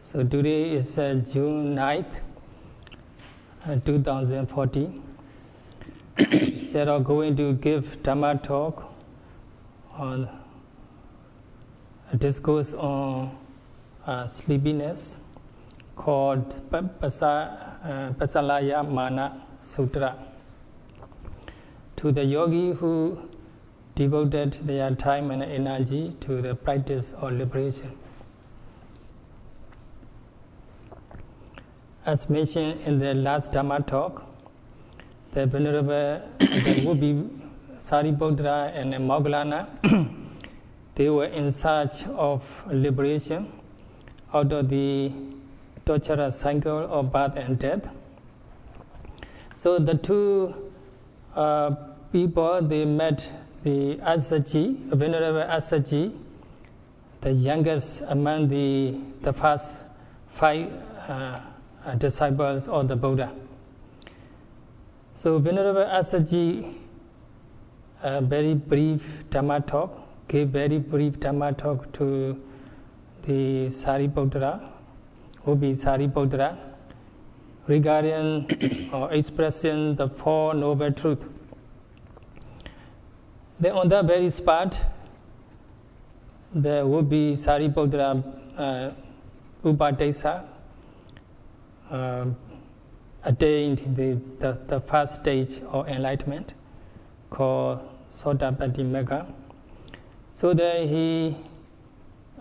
So today is June 9th, 2014. Sayadaw going to give dhamma talk on a discourse on sleepiness called Pasalaya Mana Sutra. To the yogi who devoted their time and energy to the practice of liberation. As mentioned in the last Dhamma talk, the Venerable the would-be Sariputta and Moggallana, they were in search of liberation out of the torturous cycle of birth and death. So the two people, they met the Assaji, Venerable Assaji, the youngest among the first five disciples of the Buddha. So Venerable Assaji very brief Dhamma talk, gave very brief Dhamma talk to the Sariputta, would-be Sariputta, regarding or expressing the Four Noble Truths. Then on that very spot, there would be Sariputta Upadesa attained the first stage of enlightenment called Sotapaddi Magga. So that he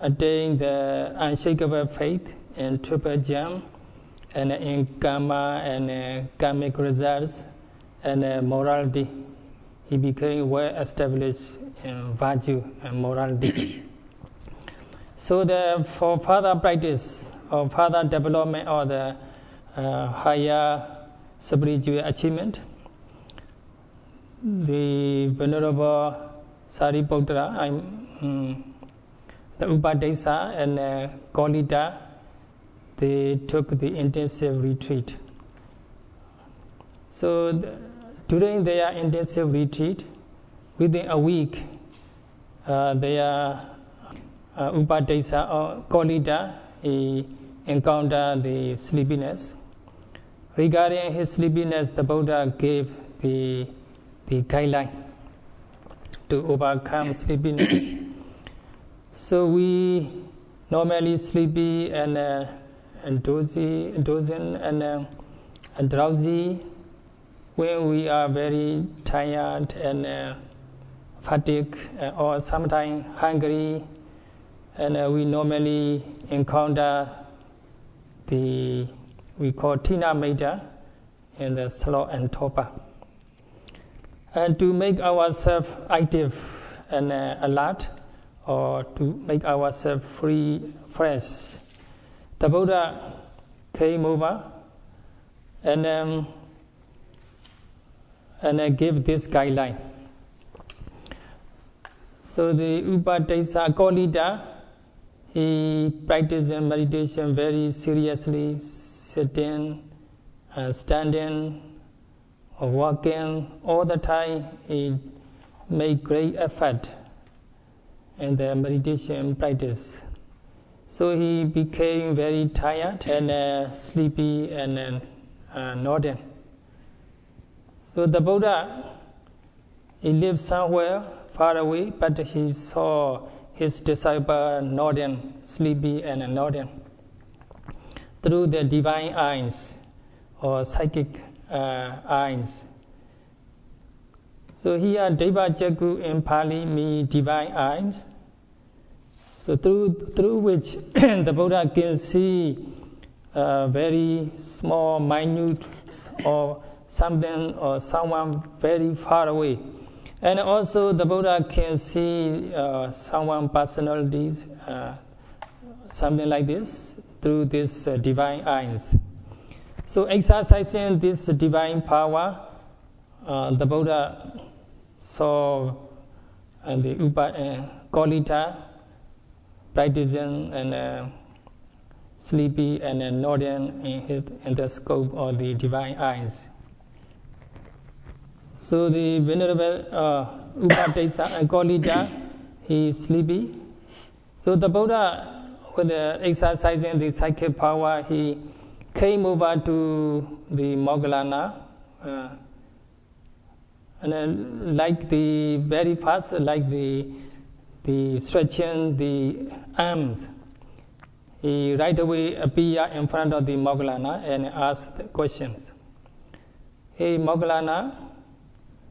attained the unshakable faith in triple gem and in karma and karmic results and morality. He became well established in virtue and morality. So for further practice or further development of the higher spiritual achievement, the Venerable Sariputta, the Upadesa and Kolita, they took the intensive retreat. So during their intensive retreat, within a week, their Upadesa or Kolita, he encountered the sleepiness. Regarding his sleepiness, the Buddha gave the guideline to overcome sleepiness. So we normally sleepy and dozing and drowsy when we are very tired and fatigued or sometimes hungry, and we normally encounter we call Tina Metta in the sloth and torpor. And to make ourselves active and alert, or to make ourselves fresh, the Buddha came over and gave this guideline. So the Upadesa Kolita, he practiced meditation very seriously, sitting, standing, or walking all the time. He made great effort in the meditation practice. So he became very tired and sleepy and nodding. So the Buddha, he lived somewhere far away, but he saw his disciple nodding, sleepy and nodding, through the divine eyes or psychic eyes. So here, Deva Jagu in Pali means divine eyes. So through which the Buddha can see very small, minute, or something or someone very far away. And also the Buddha can see someone personalities, something like this, through these divine eyes. So exercising this divine power, the Buddha saw the Kolita practicing and sleepy and nodding in the scope of the divine eyes. So the Venerable Upadesa and Kolita, he is sleepy. So the Buddha with exercising the psychic power, he came over to the Moggallana, and like the very fast, like the stretching the arms, he right away appeared in front of the Moggallana and asked questions. Hey Moggallana,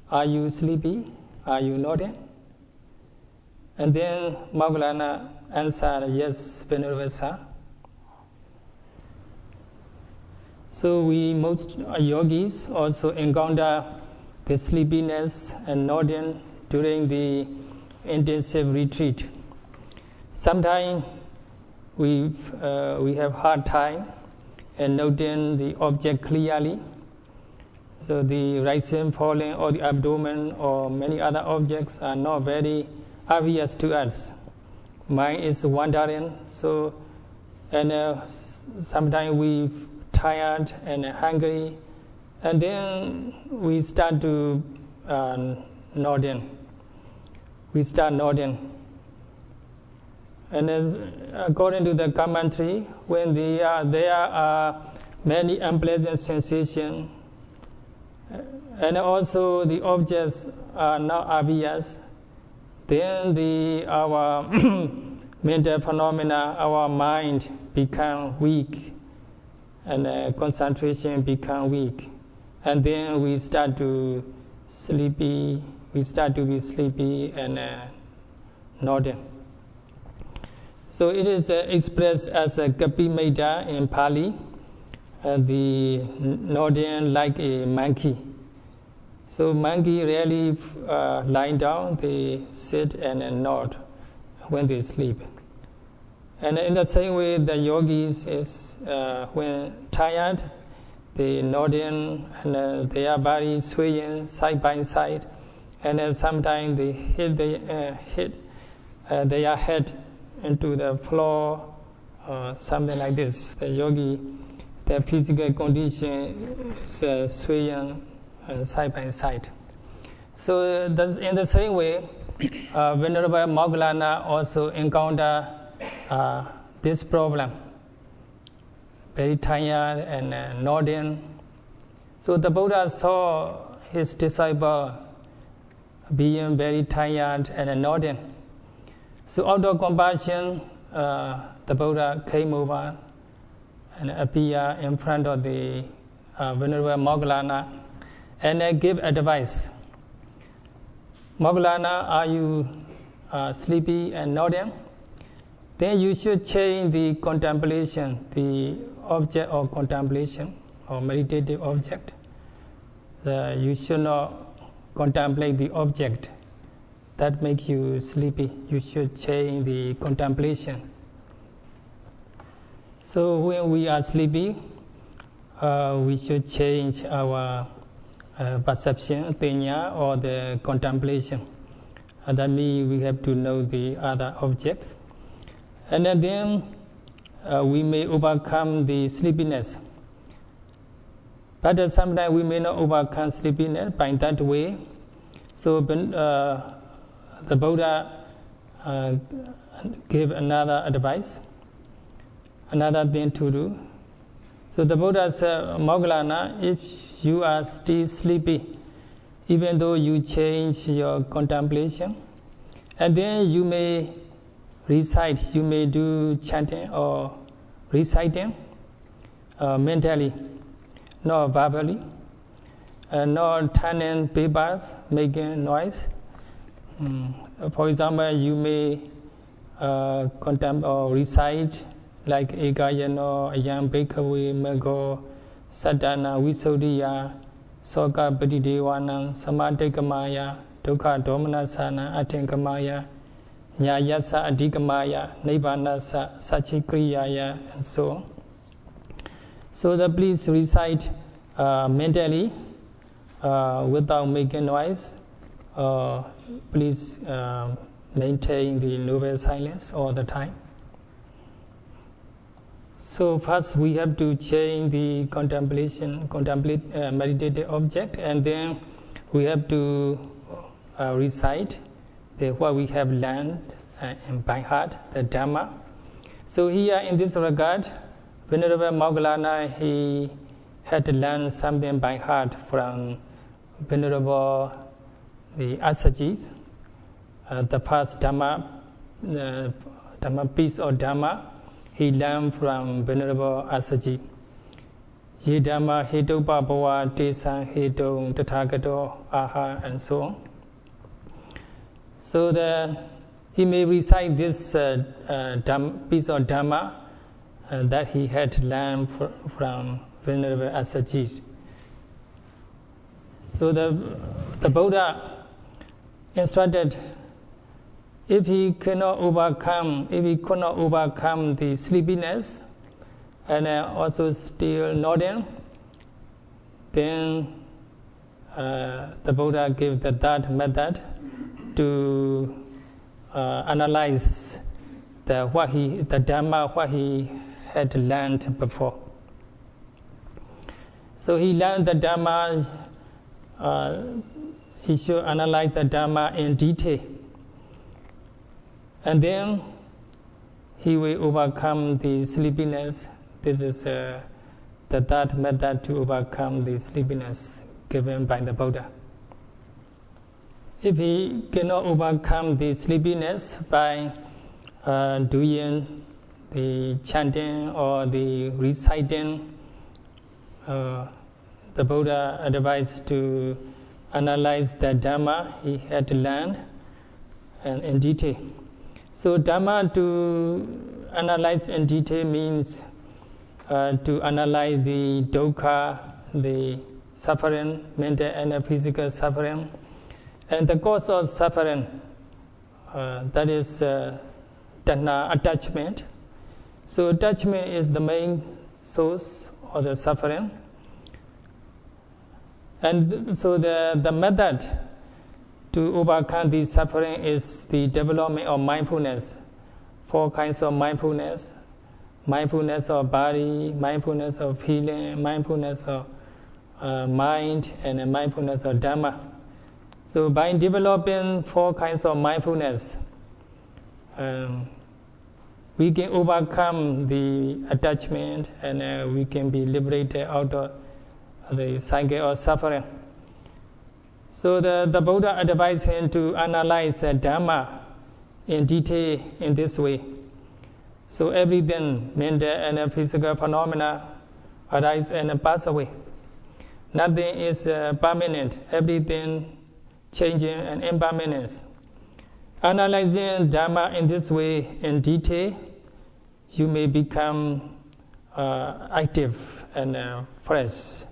are you sleepy? Are you nodding? And then Moggallana answered, yes, Venerable Sir. So we most yogis also encounter the sleepiness and nodding during the intensive retreat. Sometimes we have hard time in noting the object clearly. So the rising, falling, or the abdomen, or many other objects are not very obvious to us. Mind is wandering. So, and sometimes we tired and hungry, and then we start to nodding. We start nodding. And as according to the commentary, when there are many unpleasant sensations, and also the objects are not obvious, then our mental phenomena, our mind become weak, and concentration become weak, and then we start to sleepy. We start to be sleepy and nodding. So it is expressed as a kapi metta in Pali, the nodding like a monkey. So monkey really lying down, they sit and nod when they sleep. And in the same way, the yogis is when tired, they nodding and their body swaying side by side, and sometimes they hit their head into the floor, something like this. The yogi, their physical condition is swaying side by side. So in the same way, Venerable Moggallana also encountered this problem, very tired and nodding. So the Buddha saw his disciple being very tired and nodding. So out of compassion, the Buddha came over and appeared in front of the Venerable Moggallana and gave advice. Moggallana, are you sleepy and nodding? Then you should change the contemplation, the object of contemplation or meditative object. You should not contemplate the object that makes you sleepy. You should change the contemplation. So when we are sleepy, we should change our perception, tenya, or the contemplation. That means we have to know the other objects. And then we may overcome the sleepiness. But sometimes we may not overcome sleepiness by that way. So the Buddha gave another advice, another thing to do. So the Buddha said, Moggallana, if you are still sleepy, even though you change your contemplation, and then you may recite, you may do chanting or reciting mentally, not verbally, not turning papers, making noise. For example, you may contemplate or recite like Ekayano, Ayam Bhikkhave Mago, Sadhana Visuddhiya, Soka Padidevanam, Samadhikamaya, Dukkha Domanasana, Atinkamaya, Nyayasa Adhikamaya, Nibbanasa, Sachikriyaya, and so on. So please recite mentally without making noise. Please maintain the noble silence all the time. So first we have to change the meditative object, and then we have to recite what we have learned by heart, the dhamma. So here in this regard, Venerable Moggallana, he had to learn something by heart from Venerable the Assaji, the first Dhamma piece of Dhamma, he learned from Venerable Assaji. Ye Dhamma, Hedopa Bhava, Tesan, Hedong, Tathagata, Aha, and so on. So he may recite this piece of Dhamma that he had learned from Venerable Assaji. So the Buddha instructed, if he could not overcome the sleepiness and also still nodding, then the Buddha gave the third method to analyze the Dhamma, what he had learned before. So he learned the Dhamma, he should analyze the Dhamma in detail. And then he will overcome the sleepiness. This is the third method to overcome the sleepiness given by the Buddha. If he cannot overcome the sleepiness by doing the chanting or the reciting, the Buddha advised to analyze the Dhamma he had learned and in detail. So Dhamma to analyze in detail means to analyze the dukkha, the suffering, mental and physical suffering, and the cause of suffering, that is tanha, attachment. So attachment is the main source of the suffering. And so the method to overcome the suffering is the development of mindfulness. 4 kinds of mindfulness: mindfulness of body, mindfulness of feeling, mindfulness of mind, and mindfulness of Dhamma. So by developing 4 kinds of mindfulness, we can overcome the attachment and we can be liberated out of the cycle of suffering. So the Buddha advised him to analyze the Dhamma in detail in this way. So everything, mental and physical phenomena, arise and pass away. Nothing is permanent, everything changing and impermanence. Analyzing Dhamma in this way in detail, you may become active and fresh.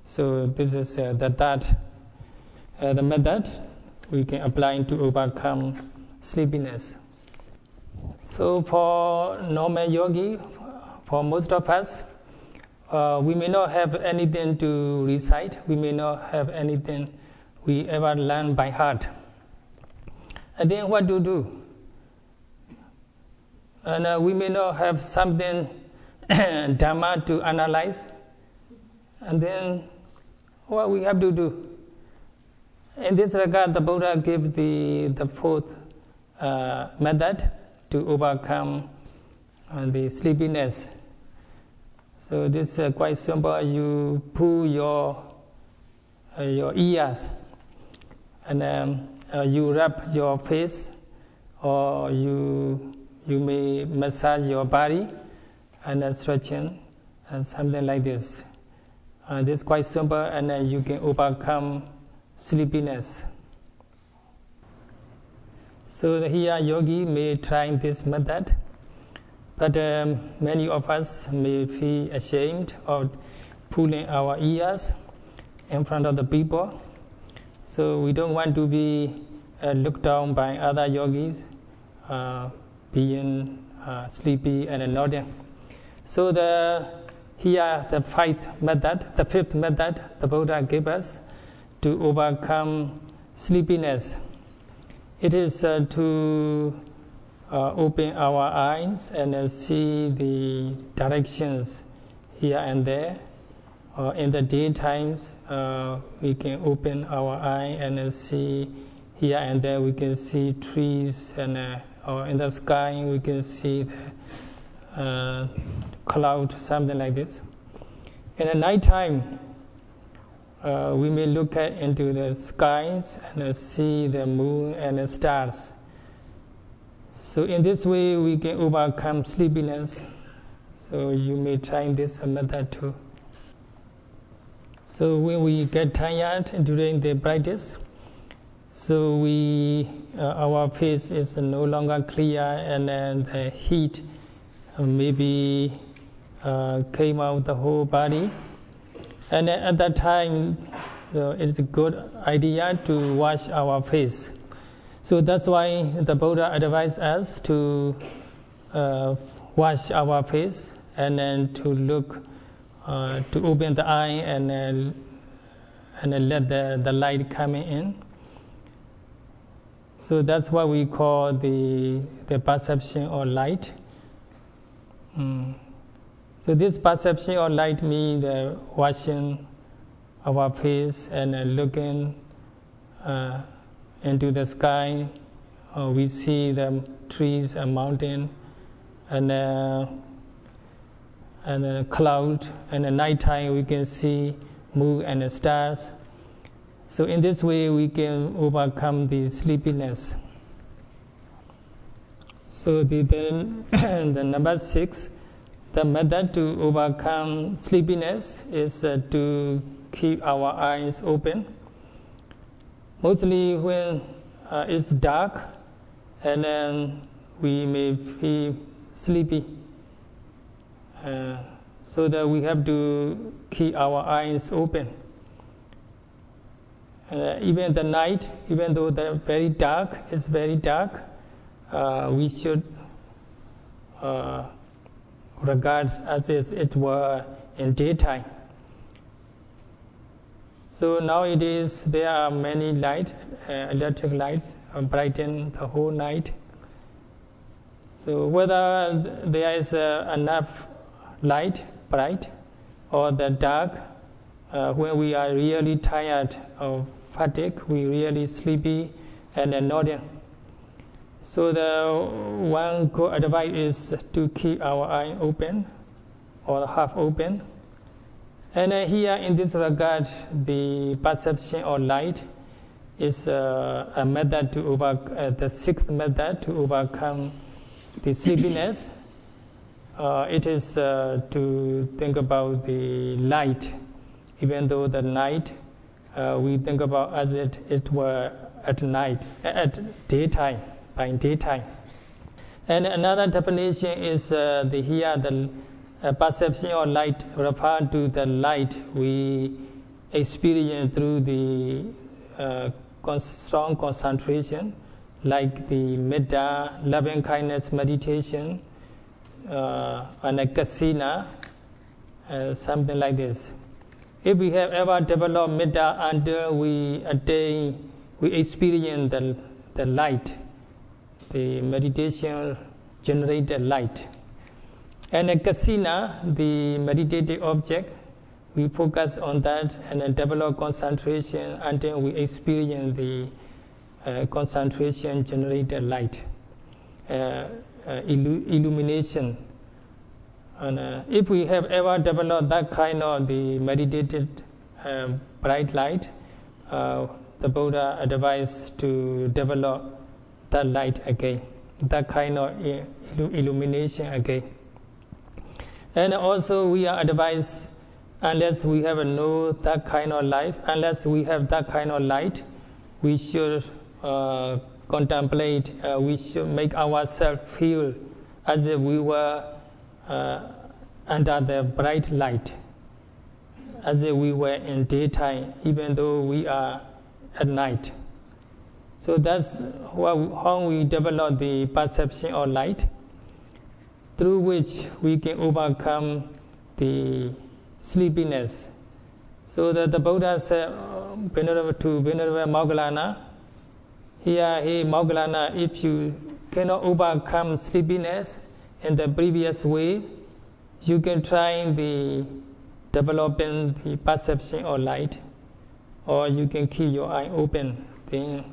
So this is the method we can apply to overcome sleepiness. So for normal yogi, for most of us, we may not have anything to recite, we may not have anything we ever learn by heart. And then what to do? And we may not have something Dhamma to analyze. And then what we have to do? In this regard, the Buddha gave the 4th method to overcome the sleepiness. So this is quite simple. You pull your ears and you rub your face, or you may massage your body and stretching and something like this. This is quite simple, and you can overcome sleepiness. So here yogi may try this method, but many of us may feel ashamed of pulling our ears in front of the people. So we don't want to be looked down by other yogis, being sleepy and nodding. So here the 5th method, the 5th method the Buddha gave us to overcome sleepiness. It is to open our eyes and see the directions here and there. In the daytimes, we can open our eye and see here and there. We can see trees, and or in the sky we can see cloud, something like this. In the night time, we may look into the skies and see the moon and the stars. So in this way, we can overcome sleepiness. So you may try this method too. So when we get tired during the practice, so our face is no longer clear, and then the heat maybe came out the whole body. And at that time, it's a good idea to wash our face. So that's why the Buddha advised us to wash our face and then to look, to open the eye and let the light come in. So that's what we call the perception or light. So this perception or light means the washing our face and looking into the sky. We see the trees and mountain and a cloud. And at night time we can see moon and the stars. So in this way we can overcome the sleepiness. So the number 6, the method to overcome sleepiness is to keep our eyes open. Mostly when it's dark and then we may feel sleepy. So that we have to keep our eyes open. Even the night, even though it's very dark, we should regard as if it were in daytime. So nowadays there are many lights, electric lights, brighten the whole night. So whether there is enough light, bright, or the dark, when we are really tired or fatigue, we really sleepy and nodding. So the one good advice is to keep our eye open or half open. And here in this regard, the perception or light is a method to the 6th method to overcome the sleepiness. It is to think about the light, even though the night we think about as it were at night, at daytime, by daytime. And another definition is the perception or light refer to the light we experience through the strong concentration, like the metta, loving kindness meditation, and a kasina, something like this. If we have ever developed metta until we experience the light, the meditation generated light. And a kasina, the meditative object, we focus on that and then develop concentration until we experience the concentration generated light, illumination. And if we have ever developed that kind of the meditated bright light, the Buddha advised to develop that light again, that kind of illumination again. And also we are advised, unless we have that kind of life, unless we have that kind of light, we should contemplate, we should make ourselves feel as if we were under the bright light, as if we were in daytime, even though we are at night. So that's how we develop the perception of light, through which we can overcome the sleepiness. So that the Buddha said to Venerable Moggallana, here, hey Moggallana, if you cannot overcome sleepiness in the previous way, you can try the developing the perception of light, or you can keep your eye open. Then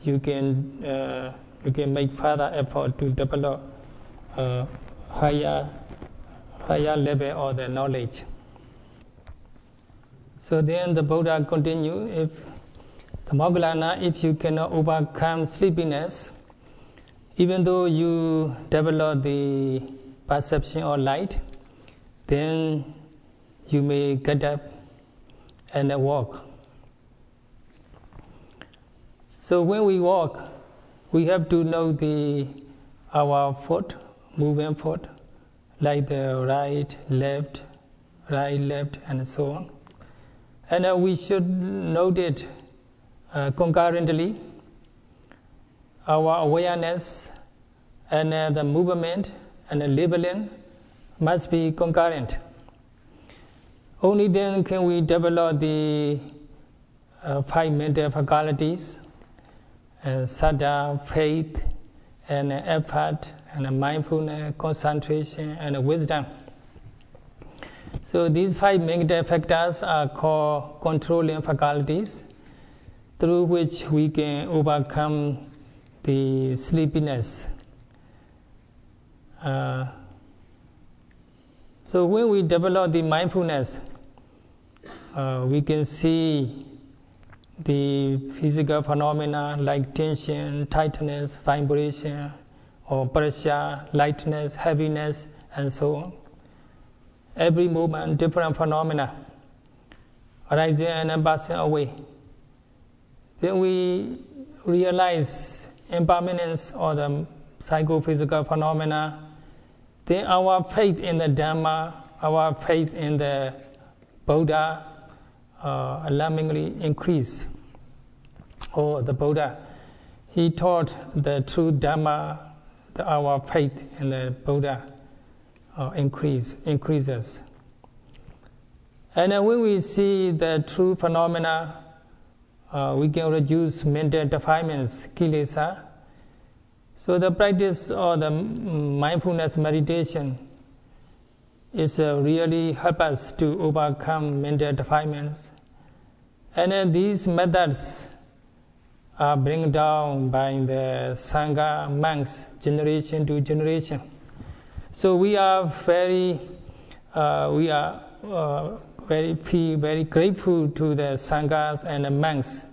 you can make further effort to develop higher level of the knowledge. So then the Buddha continued, if the Moggallana, if you cannot overcome sleepiness, even though you develop the perception of light, then you may get up and walk. So when we walk, we have to know our foot, moving foot, like the right, left, and so on. And we should note it concurrently. Our awareness and the movement and the labeling must be concurrent. Only then can we develop the 5 mental faculties, saddha, faith, and effort, and mindfulness, concentration, and wisdom. So these 5 mental factors are called controlling faculties, through which we can overcome the sleepiness. So when we develop the mindfulness, we can see the physical phenomena like tension, tightness, vibration, or pressure, lightness, heaviness, and so on. Every moment, different phenomena arising and passing away. Then we realize impermanence of the psychophysical phenomena. Then our faith in the Dhamma, our faith in the Buddha alarmingly increase. Or the Buddha, he taught the true Dhamma, our faith in the Buddha increases. And when we see the true phenomena, we can reduce mental defilements, kilesa. So the practice of the mindfulness meditation is really help us to overcome mental defilements. And these methods are brought down by the Sangha monks generation to generation. So we are very grateful to the Sanghas and the monks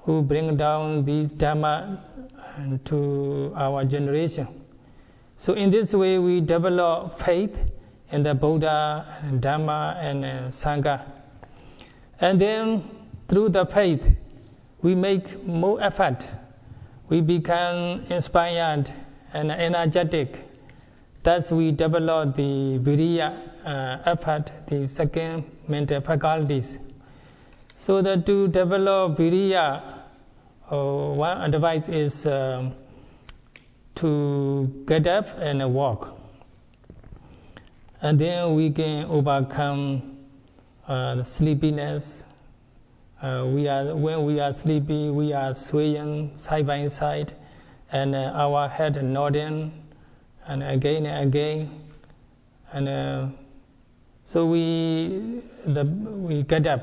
who bring down these Dhamma to our generation. So in this way we develop faith in the Buddha, and Dhamma, and Sangha. And then through the faith, we make more effort. We become inspired and energetic. Thus we develop the viriya effort, the second mental faculties. So that to develop viriya, one advice is to get up and walk. And then we can overcome the sleepiness. When we are sleepy, we are swaying side by side, and our head nodding, and again. And so we get up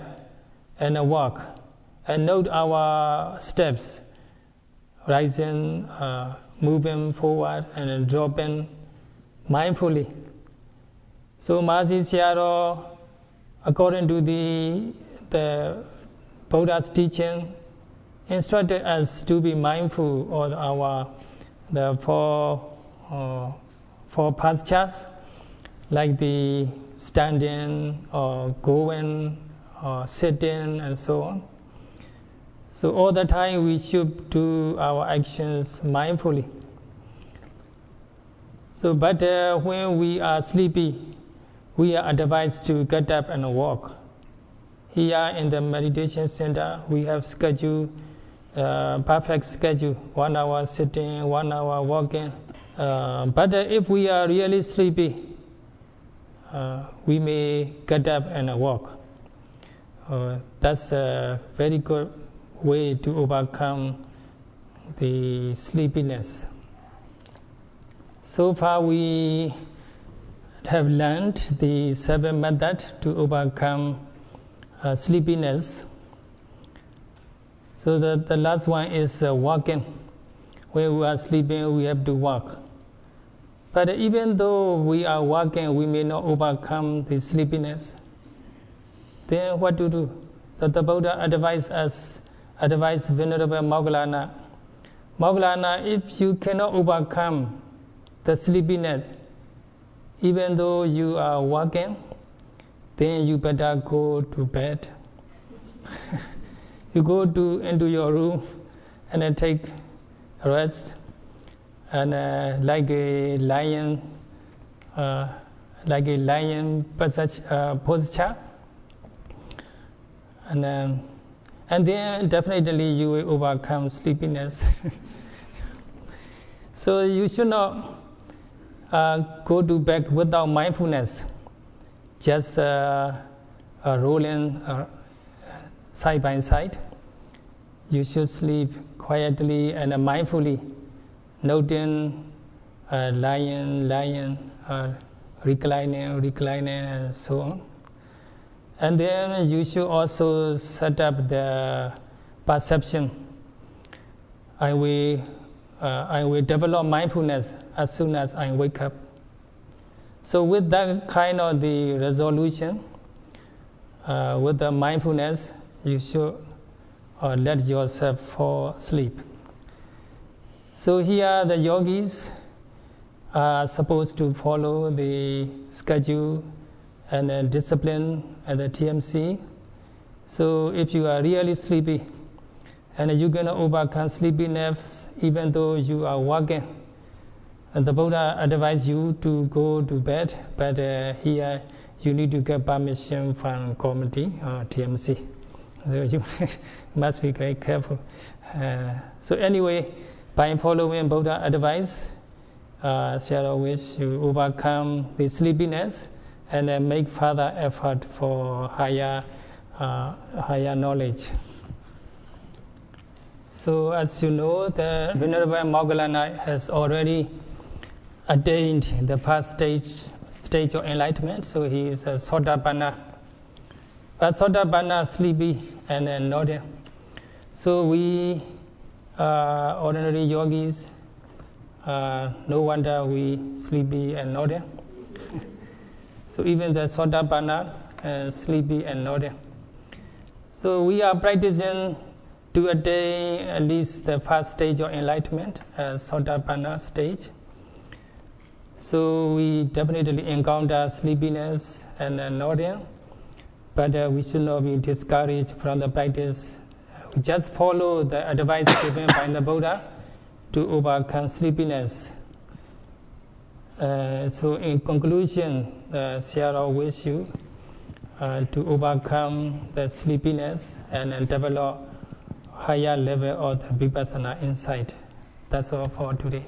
and walk, and note our steps, rising, moving forward, and dropping mindfully. So Mahasi Sayadaw, according to the Buddha's teaching, instructed us to be mindful of the four postures, like the standing or going or sitting and so on. So all the time we should do our actions mindfully. So but when we are sleepy, we are advised to get up and walk. Here in the meditation center, we have perfect schedule, 1 hour sitting, 1 hour walking. But if we are really sleepy, we may get up and walk. That's a very good way to overcome the sleepiness. So far we have learned the 7 methods to overcome sleepiness. So the last one is walking. When we are sleeping, we have to walk. But even though we are walking, we may not overcome the sleepiness. Then what to do? That the Buddha advised Venerable Moggallana. Moggallana, if you cannot overcome the sleepiness, even though you are walking, then you better go to bed. You go into your room and then take a rest, and like a lion posture, and then definitely you will overcome sleepiness. So you should not go to bed without mindfulness, just rolling side by side. You should sleep quietly and mindfully, noting lying, reclining, and so on. And then you should also set up the perception. I will develop mindfulness as soon as I wake up. So with that kind of the resolution, with the mindfulness, you should let yourself fall asleep. So here the yogis are supposed to follow the schedule and discipline and the TMC. So if you are really sleepy and you're going to overcome sleepiness even though you are walking, and the Buddha advised you to go to bed, but here you need to get permission from committee or TMC. So you must be very careful. So anyway, by following Buddha advice, Sayadaw wish you overcome the sleepiness and make further effort for higher knowledge. So as you know, the Venerable Moggallana has already attained the first stage of enlightenment. So he is a Sotapanna. But Sotapanna sleepy and nodding. So we ordinary yogis, no wonder we sleepy and nodding. So even the Sotapanna sleepy and nodding. So we are practicing to attain at least the first stage of enlightenment, Sotapanna stage. So we definitely encounter sleepiness and nodding, but we should not be discouraged from the practice. We just follow the advice given by the Buddha to overcome sleepiness. So in conclusion, Sayadaw wish you to overcome the sleepiness and develop higher level of the Vipassana insight. That's all for today.